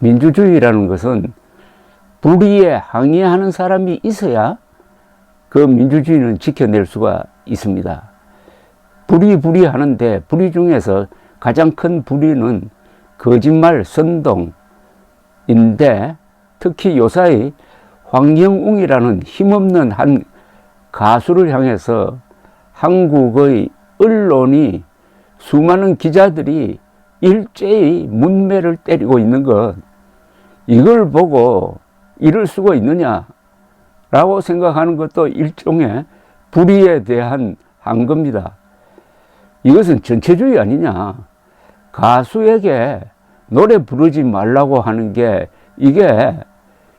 민주주의라는 것은 불의에 항의하는 사람이 있어야 그 민주주의는 지켜낼 수가 있습니다. 불의하는데 불의 중에서 가장 큰 불의는 거짓말, 선동인데 특히 요사이 황영웅이라는 힘없는 한 가수를 향해서 한국의 언론이 수많은 기자들이 일제히 문매를 때리고 있는 것, 이걸 보고 이럴 수가 있느냐라고 생각하는 것도 일종의 불의에 대한 항거입니다. 이것은 전체주의 아니냐. 가수에게 노래 부르지 말라고 하는 게 이게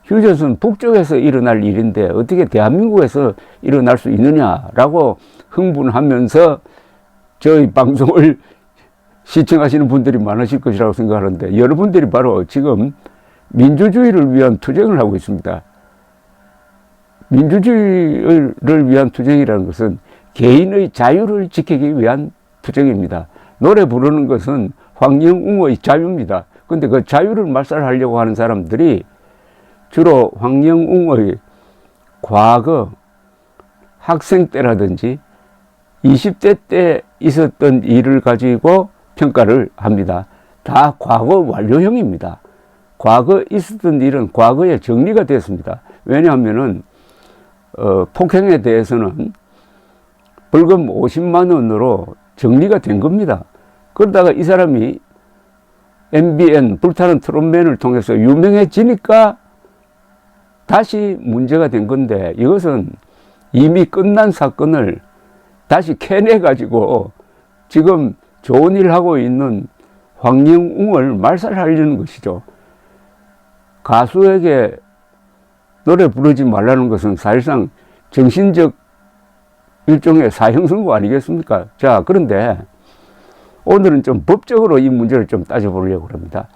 휴전선 북쪽에서 일어날 일인데 어떻게 대한민국에서 일어날 수 있느냐라고 흥분하면서 저희 방송을 시청하시는 분들이 많으실 것이라고 생각하는데, 여러분들이 바로 지금 민주주의를 위한 투쟁을 하고 있습니다. 민주주의를 위한 투쟁이라는 것은 개인의 자유를 지키기 위한 투쟁입니다. 노래 부르는 것은 황영웅의 자유입니다. 근데 그 자유를 말살하려고 하는 사람들이 주로 황영웅의 과거 학생 때라든지 20대 때 있었던 일을 가지고 평가를 합니다. 다 과거 완료형입니다. 과거 있었던 일은 과거에 정리가 됐습니다. 왜냐하면은 폭행에 대해서는 벌금 50만 원으로 정리가 된 겁니다. 그러다가 이 사람이 MBN 불타는 트롯맨을 통해서 유명해지니까 다시 문제가 된 건데, 이것은 이미 끝난 사건을 다시 캐내가지고 지금 좋은 일 하고 있는 황영웅을 말살하려는 것이죠. 가수에게 노래 부르지 말라는 것은 사실상 정신적 일종의 사형선고 아니겠습니까? 자, 그런데 오늘은 좀 법적으로 이 문제를 좀 따져보려고 합니다.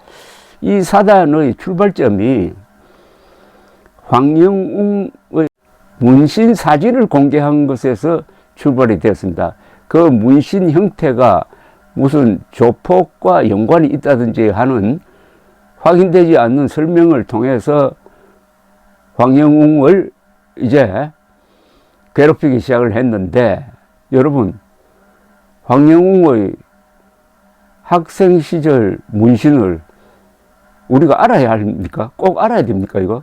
이 사단의 출발점이 황영웅의 문신 사진을 공개한 것에서 출발이 되었습니다. 그 문신 형태가 무슨 조폭과 연관이 있다든지 하는 확인되지 않는 설명을 통해서 황영웅을 이제 괴롭히기 시작을 했는데, 여러분, 황영웅의 학생 시절 문신을 우리가 알아야 합니까? 꼭 알아야 됩니까, 이거?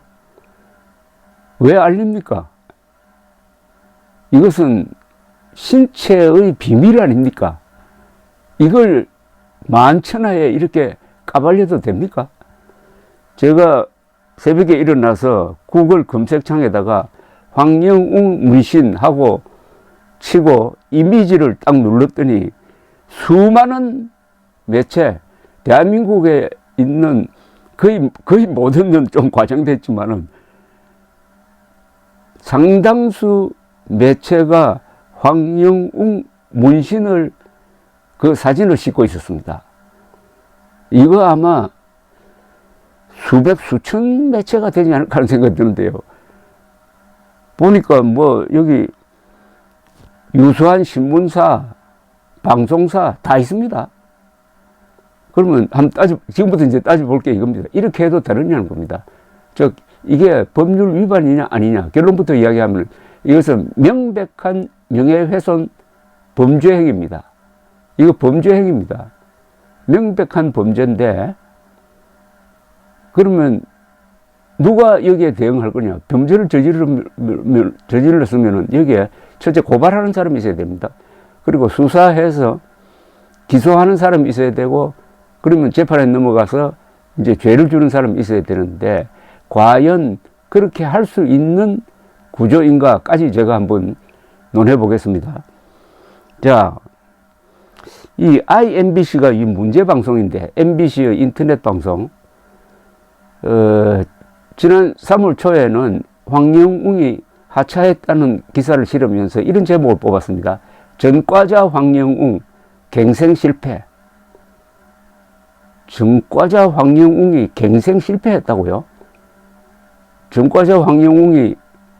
왜 알립니까? 이것은 신체의 비밀 아닙니까? 이걸 만천하에 이렇게 까발려도 됩니까? 제가 새벽에 일어나서 구글 검색창에다가 황영웅 문신하고 치고 이미지를 딱 눌렀더니 수많은 매체, 대한민국에 있는 거의 모든 건 좀 과장됐지만은 상당수 매체가 황영웅 문신을 그 사진을 싣고 있었습니다. 이거 아마 수백 수천 매체가 되지 않을까 하는 생각이 드는데요. 보니까 뭐 여기 유수한 신문사, 방송사 다 있습니다. 그러면 지금부터 이제 따져볼게 이겁니다. 이렇게 해도 되느냐는 겁니다. 즉, 이게 법률 위반이냐 아니냐 결론부터 이야기하면 이것은 명백한 명예훼손 범죄행위입니다. 이거 범죄행위입니다. 명백한 범죄인데, 그러면 누가 여기에 대응할 거냐? 범죄를 저질렀으면 여기에 첫째 고발하는 사람이 있어야 됩니다. 그리고 수사해서 기소하는 사람이 있어야 되고, 그러면 재판에 넘어가서 이제 죄를 주는 사람이 있어야 되는데, 과연 그렇게 할 수 있는 구조인가까지 제가 한번 논해 보겠습니다. 자, 이 IMBC가 이 문제 방송인데, MBC의 인터넷 방송, 지난 3월 초에는 황영웅이 하차했다는 기사를 실으면서 이런 제목을 뽑았습니다. 전과자 황영웅 갱생 실패. 전과자 황영웅이 갱생 실패했다고요? 전과자 황영웅이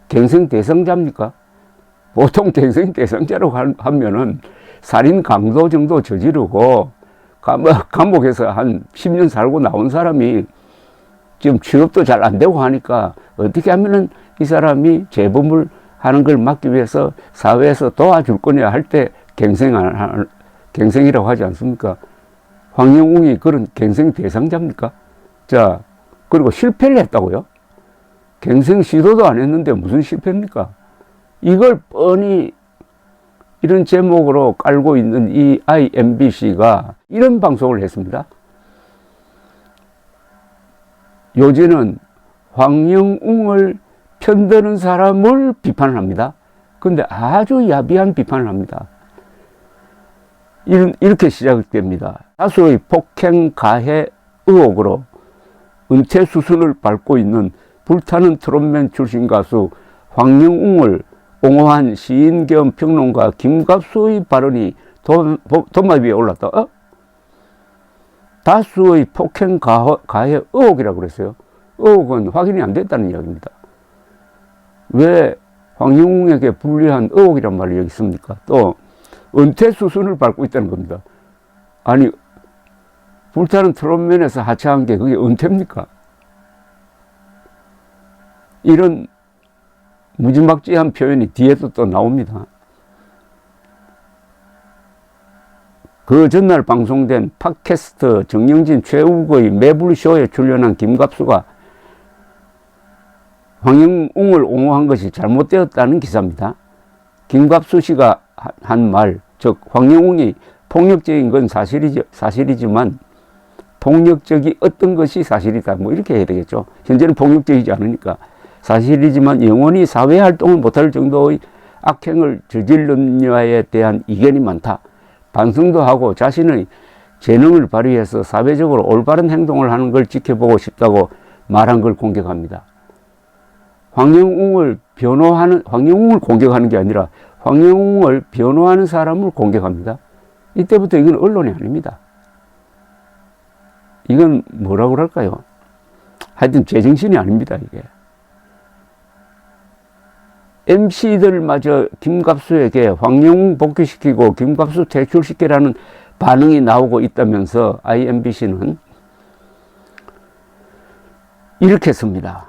갱생 대상자입니까? 보통 갱생 대상자라고 하면은 살인 강도 정도 저지르고 감옥에서 한 10년 살고 나온 사람이 지금 취업도 잘 안 되고 하니까 어떻게 하면은 이 사람이 재범을 하는 걸 막기 위해서 사회에서 도와줄 거냐 할 때 갱생이라고 하지 않습니까? 황영웅이 그런 갱생 대상자입니까? 자, 그리고 실패를 했다고요? 갱생 시도도 안 했는데 무슨 실패입니까? 이걸 뻔히 이런 제목으로 깔고 있는 이 IMBC가 이런 방송을 했습니다. 요즘은 황영웅을 편드는 사람을 비판을 합니다. 그런데 아주 야비한 비판을 합니다. 이렇게 시작됩니다. 다수의 폭행 가해 의혹으로 은퇴 수순을 밟고 있는 불타는 트롯맨 출신 가수 황영웅을 옹호한 시인 겸 평론가 김갑수의 발언이 도마 위에 올랐다. 다수의 폭행 가해 의혹이라고 그랬어요. 의혹은 확인이 안 됐다는 이야기입니다. 왜 황영웅에게 불리한 의혹이란 말이 여기 있습니까? 또 은퇴 수순을 밟고 있다는 겁니다. 아니, 불타는 트롯맨에서 하차한 게 그게 은퇴입니까? 이런 무지막지한 표현이 뒤에도 또 나옵니다. 그 전날 방송된 팟캐스트 정영진 최욱의 매불쇼에 출연한 김갑수가 황영웅을 옹호한 것이 잘못되었다는 기사입니다. 김갑수 씨가 한 말, 즉 황영웅이 폭력적인 건 사실이지만 폭력적이 어떤 것이 사실이다. 뭐 이렇게 해야 되겠죠. 현재는 폭력적이지 않으니까. 사실이지만 영원히 사회활동을 못할 정도의 악행을 저질렀냐에 대한 이견이 많다. 반성도 하고 자신의 재능을 발휘해서 사회적으로 올바른 행동을 하는 걸 지켜보고 싶다고 말한 걸 공격합니다. 황영웅을 공격하는 게 아니라 황영웅을 변호하는 사람을 공격합니다. 이때부터 이건 언론이 아닙니다. 이건 뭐라고 그럴까요? 하여튼 제정신이 아닙니다, 이게. MC들마저 김갑수에게 황영웅 복귀시키고 김갑수 퇴출시키라는 반응이 나오고 있다면서 IMBC는 이렇게 씁니다.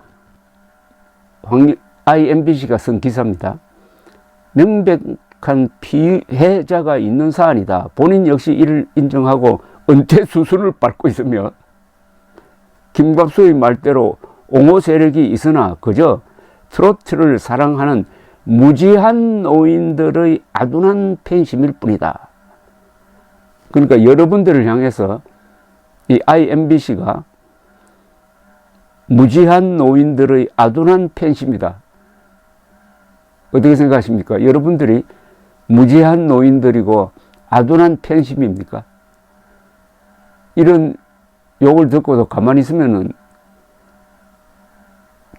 IMBC가 쓴 기사입니다. 명백한 피해자가 있는 사안이다. 본인 역시 이를 인정하고 은퇴 수순을 밟고 있으며 김갑수의 말대로 옹호 세력이 있으나 그저 트로트를 사랑하는 무지한 노인들의 아둔한 팬심일 뿐이다. 그러니까 여러분들을 향해서 이 IMBC가 무지한 노인들의 아둔한 팬심이다. 어떻게 생각하십니까? 여러분들이 무지한 노인들이고 아둔한 팬심입니까? 이런 욕을 듣고도 가만히 있으면은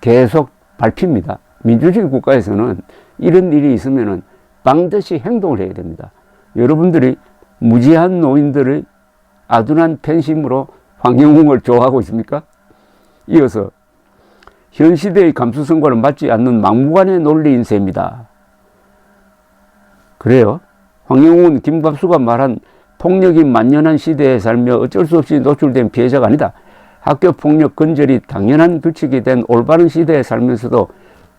계속 밟힙니다. 민주주의 국가에서는 이런 일이 있으면은 반드시 행동을 해야 됩니다. 여러분들이 무지한 노인들의 아둔한 팬심으로 황영웅을 좋아하고 있습니까? 이어서 현 시대의 감수성과는 맞지 않는 막무가내 논리인 셈이다. 그래요? 황영웅은 김갑수가 말한 폭력이 만연한 시대에 살며 어쩔 수 없이 노출된 피해자가 아니다. 학교 폭력 근절이 당연한 규칙이 된 올바른 시대에 살면서도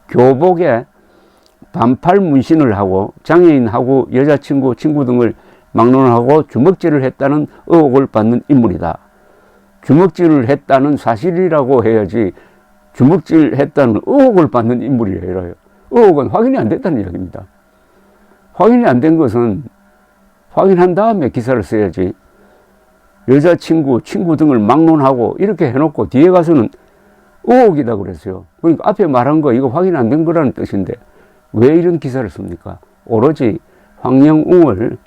교복에 반팔 문신을 하고 장애인하고 여자친구, 친구 등을 막론하고 주먹질을 했다는 의혹을 받는 인물이다. 주먹질을 했다는 사실이라고 해야지 주먹질 했다는 의혹을 받는 인물이래요. 의혹은 확인이 안 됐다는 이야기입니다. 확인이 안 된 것은 확인한 다음에 기사를 써야지. 여자친구, 친구 등을 막론하고 이렇게 해놓고 뒤에 가서는 의혹이다 그랬어요. 그러니까 앞에 말한 거 이거 확인 안 된 거라는 뜻인데 왜 이런 기사를 씁니까? 오로지 황영웅을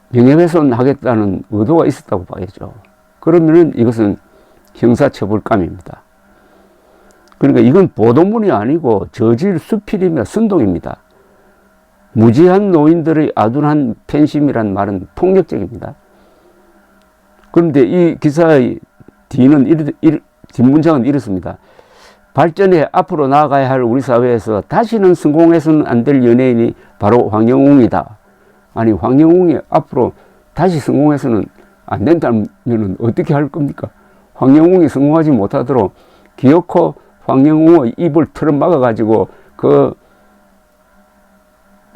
명예훼손하겠다는 의도가 있었다고 봐야죠. 그러면은 이것은 형사처벌감입니다. 그러니까 이건 보도문이 아니고 저질 수필이며 선동입니다. 무지한 노인들의 아둔한 팬심이란 말은 폭력적입니다. 그런데 이 기사의 뒷문장은 이렇습니다. 발전해 앞으로 나아가야 할 우리 사회에서 다시는 성공해서는 안 될 연예인이 바로 황영웅이다. 아니 황영웅이 앞으로 다시 성공해서는 안 된다면 어떻게 할 겁니까? 황영웅이 성공하지 못하도록 기어코 황영웅의 입을 틀어막아가지고 그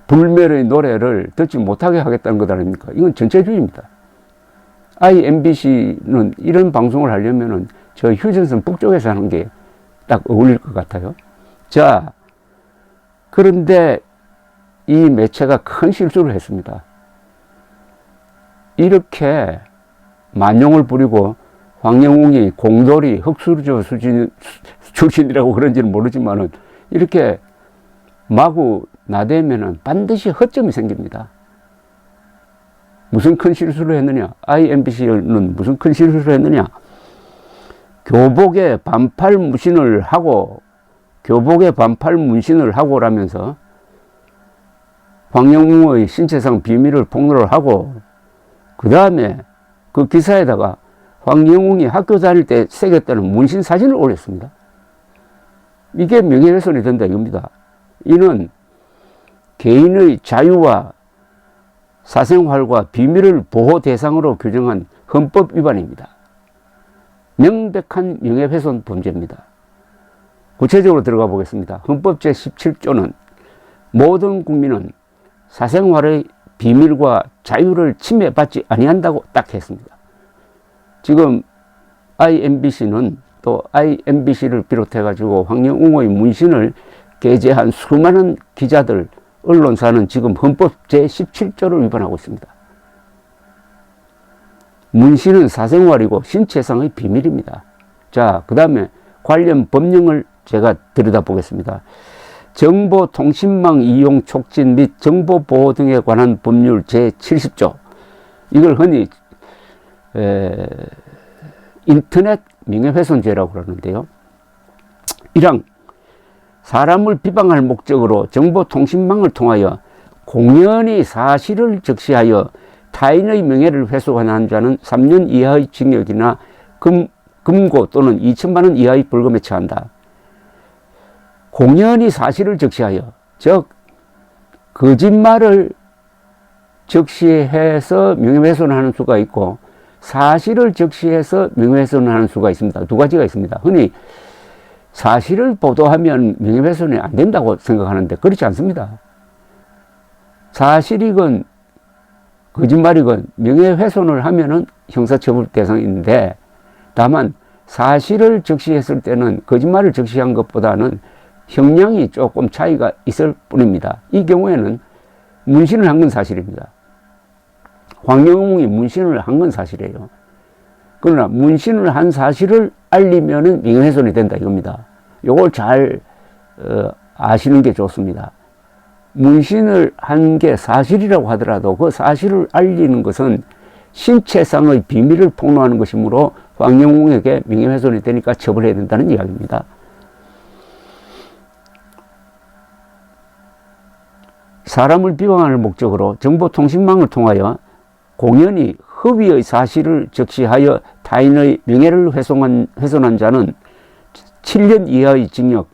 불멸의 노래를 듣지 못하게 하겠다는 것 아닙니까? 이건 전체주의입니다. IMBC는 이런 방송을 하려면은 저 휴전선 북쪽에서 하는 게 딱 어울릴 것 같아요. 자, 그런데 이 매체가 큰 실수를 했습니다. 이렇게 만용을 부리고 황영웅이 공돌이 흑수저 출신이라고 그런지는 모르지만은 이렇게 마구 나대면은 반드시 허점이 생깁니다. 무슨 큰 실수를 했느냐? IMBC는 무슨 큰 실수를 했느냐? 교복에 반팔 문신을 하고라면서 황영웅의 신체상 비밀을 폭로를 하고, 그 다음에 그 기사에다가 황영웅이 학교 다닐 때 새겼다는 문신 사진을 올렸습니다. 이게 명예훼손이 된다 이겁니다. 이는 개인의 자유와 사생활과 비밀을 보호 대상으로 규정한 헌법 위반입니다. 명백한 명예훼손 범죄입니다. 구체적으로 들어가 보겠습니다. 헌법 제17조는 모든 국민은 사생활의 비밀과 자유를 침해받지 아니한다고 딱 했습니다. 지금 IMBC는 또 IMBC를 비롯해 가지고 황영웅의 문신을 게재한 수많은 기자들, 언론사는 지금 헌법 제17조를 위반하고 있습니다. 문신은 사생활이고 신체상의 비밀입니다. 자, 그 다음에 관련 법령을 제가 들여다보겠습니다. 정보통신망 이용 촉진 및 정보보호 등에 관한 법률 제70조. 이걸 흔히 인터넷 명예훼손죄라고 그러는데요. 1항, 사람을 비방할 목적으로 정보통신망을 통하여 공연히 사실을 적시하여 타인의 명예를 훼손한 자는 3년 이하의 징역이나 금고 또는 2천만 원 이하의 벌금에 처한다. 공연히 사실을 적시하여, 즉 거짓말을 적시해서 명예훼손하는 수가 있고 사실을 적시해서 명예훼손하는 수가 있습니다. 두 가지가 있습니다. 흔히 사실을 보도하면 명예훼손이 안 된다고 생각하는데 그렇지 않습니다. 사실이건 거짓말이건 명예훼손을 하면은 형사처벌 대상인데, 다만 사실을 적시했을 때는 거짓말을 적시한 것보다는 형량이 조금 차이가 있을 뿐입니다. 이 경우에는 문신을 한 건 사실입니다. 황영웅이 문신을 한 건 사실이에요. 그러나 문신을 한 사실을 알리면은 명예훼손이 된다 이겁니다. 요걸 잘 아시는 게 좋습니다. 문신을 한 게 사실이라고 하더라도 그 사실을 알리는 것은 신체상의 비밀을 폭로하는 것이므로 황영웅에게 명예훼손이 되니까 처벌해야 된다는 이야기입니다. 사람을 비방하는 목적으로 정보통신망을 통하여 공연히 허위의 사실을 적시하여 타인의 명예를 훼손한 자는 7년 이하의 징역,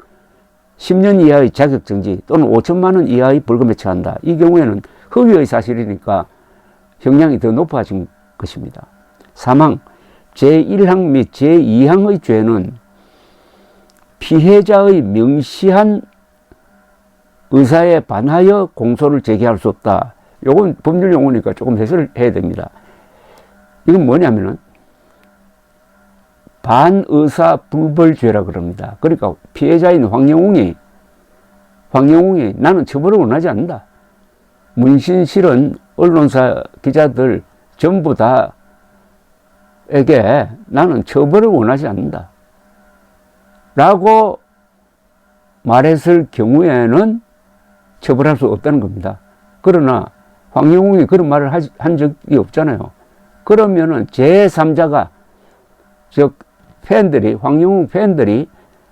10년 이하의 자격정지 또는 5천만 원 이하의 벌금에 처한다. 이 경우에는 허위의 사실이니까 형량이 더 높아진 것입니다. 3항, 제1항 및 제2항의 죄는 피해자의 명시한 의사에 반하여 공소를 제기할 수 없다. 요건 법률 용어니까 조금 해설을 해야 됩니다. 이건 뭐냐면은 반의사 불벌죄라 그럽니다. 그러니까 피해자인 황영웅이 나는 처벌을 원하지 않는다. 문신 실은 언론사 기자들 전부 다에게 나는 처벌을 원하지 않는다. 라고 말했을 경우에는 처벌할 수 없다는 겁니다. 그러나 황영웅이 그런 말을 한 적이 없잖아요. 그러면은 제3자가, 즉 팬들이, 황영웅 팬들이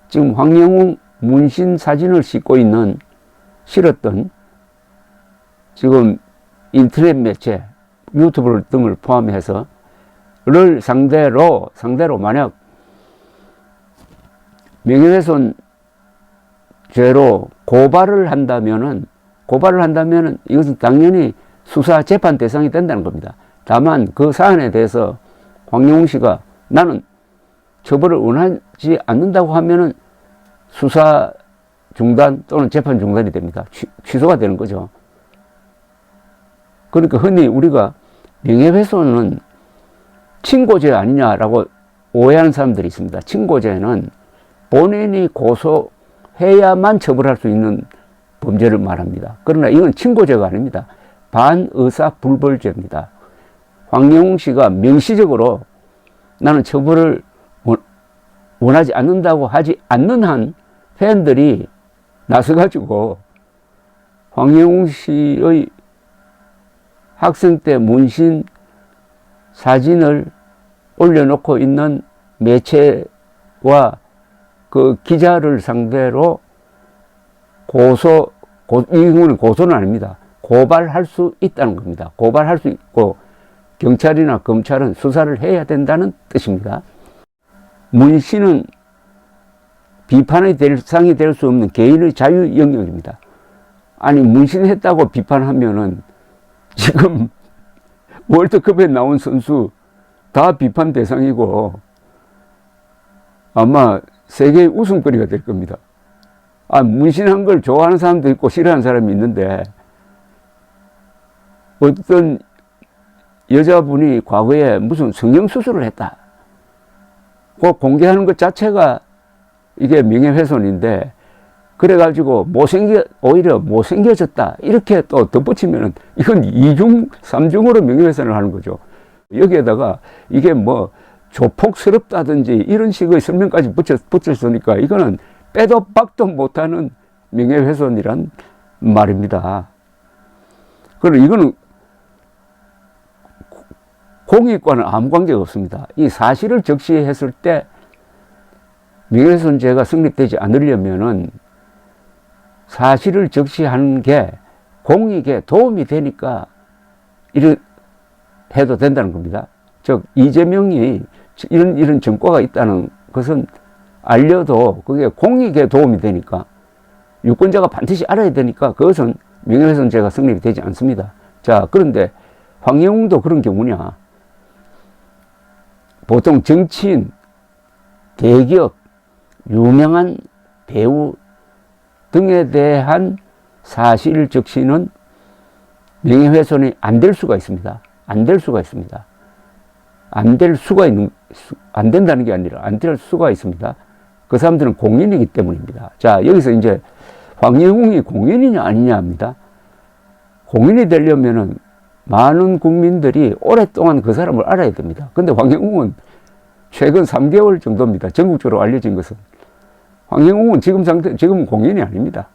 지금 황영웅 문신 사진을 실었던 지금 인터넷 매체, 유튜브 등을 포함해서 를 상대로 만약 명예훼손 죄로 고발을 한다면은 이것은 당연히 수사 재판 대상이 된다는 겁니다. 다만 그 사안에 대해서 황영웅 씨가 나는 처벌을 원하지 않는다고 하면은 수사 중단 또는 재판 중단이 됩니다. 취소가 되는 거죠. 그러니까 흔히 우리가 명예훼손은 친고죄 아니냐라고 오해하는 사람들이 있습니다. 친고죄는 본인이 고소해야만 처벌할 수 있는 범죄를 말합니다. 그러나 이건 친고죄가 아닙니다. 반의사불벌죄입니다. 황영웅 씨가 명시적으로 나는 처벌을 원하지 않는다고 하지 않는 한 팬들이 나서가지고 황영웅 씨의 학생 때 문신 사진을 올려놓고 있는 매체와 그 기자를 상대로 이거는 고소는 아닙니다. 고발할 수 있다는 겁니다. 고발할 수 있고 경찰이나 검찰은 수사를 해야 된다는 뜻입니다. 문신은 비판의 대상이 될 수 없는 개인의 자유 영역입니다. 아니 문신했다고 비판하면은 지금 월드컵에 나온 선수 다 비판 대상이고 아마 세계의 웃음거리가 될 겁니다. 문신한 걸 좋아하는 사람도 있고 싫어하는 사람이 있는데 어떤 여자분이 과거에 무슨 성형수술을 했다. 그 공개하는 것 자체가 이게 명예훼손인데 그래가지고 오히려 못생겨졌다. 이렇게 또 덧붙이면은 이건 2중, 3중으로 명예훼손을 하는 거죠. 여기에다가 이게 뭐 조폭스럽다든지 이런 식의 설명까지 붙였으니까 이거는 빼도 박도 못하는 명예훼손이란 말입니다. 그리고 이거는 공익과는 아무 관계가 없습니다. 이 사실을 적시했을 때 명예훼손죄가 성립되지 않으려면은 사실을 적시하는 게 공익에 도움이 되니까 이래 해도 된다는 겁니다. 즉 이재명이 이런 전과가 있다는 것은 알려도 그게 공익에 도움이 되니까 유권자가 반드시 알아야 되니까 그것은 명예훼손죄가 성립이 되지 않습니다. 자, 그런데 황영웅도 그런 경우냐? 보통 정치인, 대기업, 유명한 배우 등에 대한 사실 적시는 명예훼손이 안 될 수가 있습니다. 안 될 수가 있습니다. 안 된다는 게 아니라 안 될 수가 있습니다. 그 사람들은 공인이기 때문입니다. 자, 여기서 이제 황영웅이 공인이냐 아니냐 합니다. 공인이 되려면은 많은 국민들이 오랫동안 그 사람을 알아야 됩니다. 근데 황영웅은 최근 3개월 정도입니다. 전국적으로 알려진 것은. 황영웅은 지금은 공인이 아닙니다.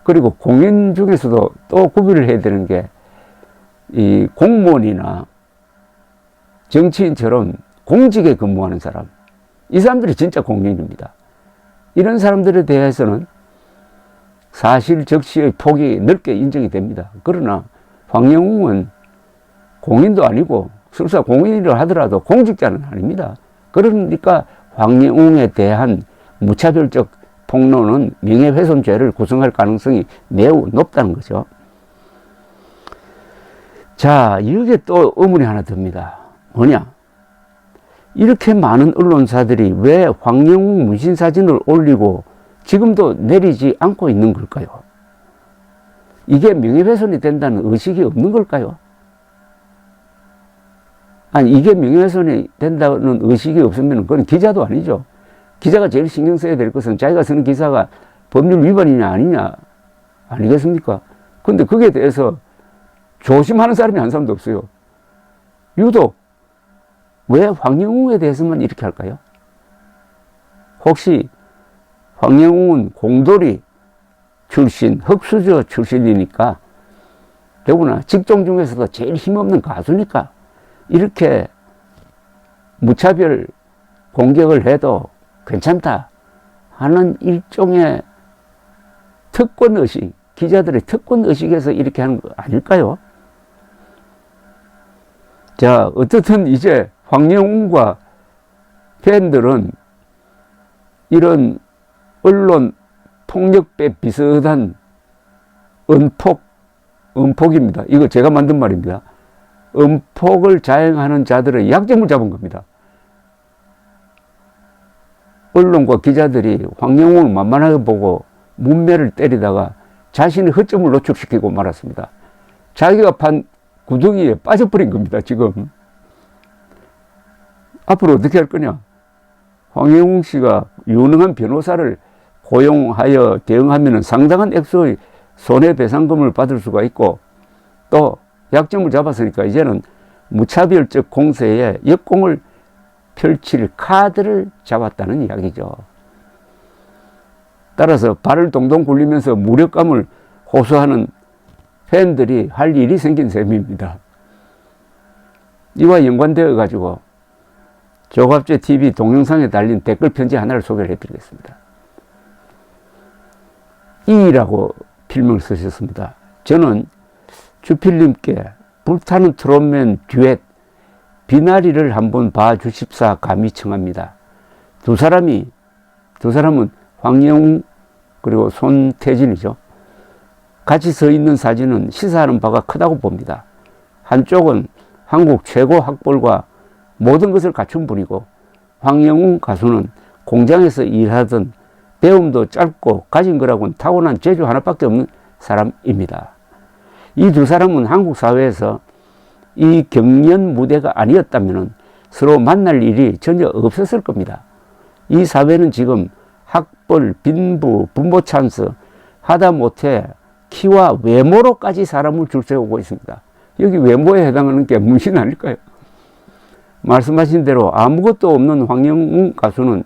그리고 공인 중에서도 또 구별을 해야 되는 게 이 공무원이나 정치인처럼 공직에 근무하는 사람. 이 사람들이 진짜 공인입니다. 이런 사람들에 대해서는 사실 적시의 폭이 넓게 인정이 됩니다. 그러나 황영웅은 공인도 아니고 설사 공인이라 하더라도 공직자는 아닙니다. 그러니까 황영웅에 대한 무차별적 폭로는 명예훼손죄를 구성할 가능성이 매우 높다는 거죠. 자, 이게 또 의문이 하나 듭니다. 뭐냐? 이렇게 많은 언론사들이 왜 황영웅 문신 사진을 올리고 지금도 내리지 않고 있는 걸까요? 이게 명예훼손이 된다는 의식이 없는 걸까요? 아니, 이게 명예훼손이 된다는 의식이 없으면 그건 기자도 아니죠. 기자가 제일 신경 써야 될 것은 자기가 쓰는 기사가 법률 위반이냐 아니냐 아니겠습니까? 근데 거기에 대해서 조심하는 사람이 한 사람도 없어요. 유독 왜 황영웅에 대해서만 이렇게 할까요? 혹시 황영웅은 공돌이 출신, 흑수저 출신이니까 더구나 직종 중에서도 제일 힘없는 가수니까 이렇게 무차별 공격을 해도 괜찮다 하는 일종의 특권의식, 기자들의 특권의식에서 이렇게 하는 거 아닐까요? 자, 어떻든 이제 황영웅과 팬들은 이런 언론 폭력배 비슷한 은폭입니다. 이거 제가 만든 말입니다. 은폭을 자행하는 자들의 약점을 잡은 겁니다. 언론과 기자들이 황영웅을 만만하게 보고 문매를 때리다가 자신의 허점을 노출시키고 말았습니다. 자기가 판 구덩이에 빠져버린 겁니다, 지금. 앞으로 어떻게 할 거냐? 황영웅 씨가 유능한 변호사를 고용하여 대응하면 상당한 액수의 손해배상금을 받을 수가 있고, 또 약점을 잡았으니까 이제는 무차별적 공세에 역공을 펼칠 카드를 잡았다는 이야기죠. 따라서 발을 동동 굴리면서 무력감을 호소하는 팬들이 할 일이 생긴 셈입니다. 이와 연관되어 가지고 조갑제 TV 동영상에 달린 댓글 편지 하나를 소개를 해드리겠습니다. 이라고 필명을 쓰셨습니다. 저는 주필님께 불타는 트롯맨 듀엣 비나리를 한번 봐주십사 감히 청합니다. 두 사람은 황영웅 그리고 손태진이죠. 같이 서 있는 사진은 시사하는 바가 크다고 봅니다. 한쪽은 한국 최고 학벌과 모든 것을 갖춘 분이고, 황영웅 가수는 공장에서 일하던 배움도 짧고 가진 거라고는 타고난 재주 하나밖에 없는 사람입니다. 이 두 사람은 한국 사회에서 이 경연 무대가 아니었다면 서로 만날 일이 전혀 없었을 겁니다. 이 사회는 지금 학벌, 빈부, 부모 찬스, 하다못해 키와 외모로까지 사람을 줄세우고 있습니다. 여기 외모에 해당하는 게 문신 아닐까요? 말씀하신 대로 아무것도 없는 황영웅 가수는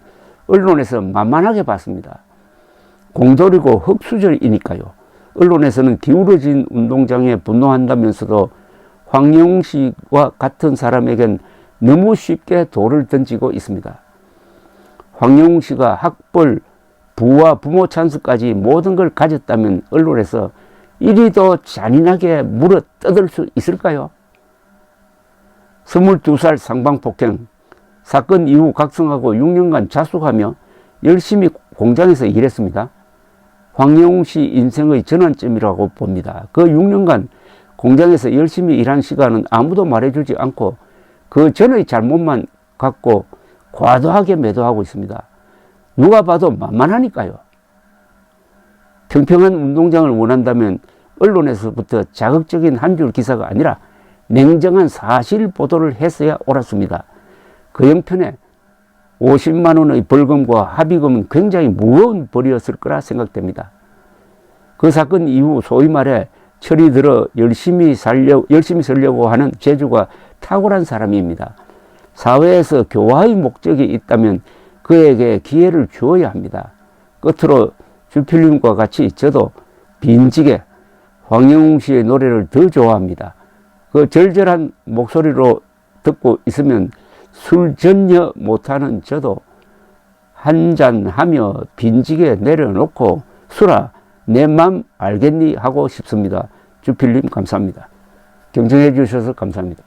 언론에서 만만하게 봤습니다. 공돌이고 흙수저이니까요. 언론에서는 기울어진 운동장에 분노한다면서도 황영웅 씨와 같은 사람에겐 너무 쉽게 돌을 던지고 있습니다. 황영웅 씨가 학벌, 부와 부모 찬스까지 모든 걸 가졌다면 언론에서 이리도 잔인하게 물어 뜯을 수 있을까요? 22살 상방폭행 사건 이후 각성하고 6년간 자숙하며 열심히 공장에서 일했습니다. 황영웅 씨 인생의 전환점이라고 봅니다. 그 6년간 공장에서 열심히 일한 시간은 아무도 말해주지 않고 그 전의 잘못만 갖고 과도하게 매도하고 있습니다. 누가 봐도 만만하니까요. 평평한 운동장을 원한다면 언론에서부터 자극적인 한 줄 기사가 아니라 냉정한 사실 보도를 했어야 옳았습니다. 그 형편에 50만 원의 벌금과 합의금은 굉장히 무거운 벌이었을 거라 생각됩니다. 그 사건 이후 소위 말해 철이 들어 열심히 살려고 하는 재주가 탁월한 사람입니다. 사회에서 교화의 목적이 있다면 그에게 기회를 주어야 합니다. 끝으로 주필님과 같이 저도 빈지게 황영웅 씨의 노래를 더 좋아합니다. 그 절절한 목소리로 듣고 있으면 술 전혀 못하는 저도 한잔하며 빈지게 내려놓고 술아 내 맘 알겠니 하고 싶습니다. 주필님 감사합니다. 경청해 주셔서 감사합니다.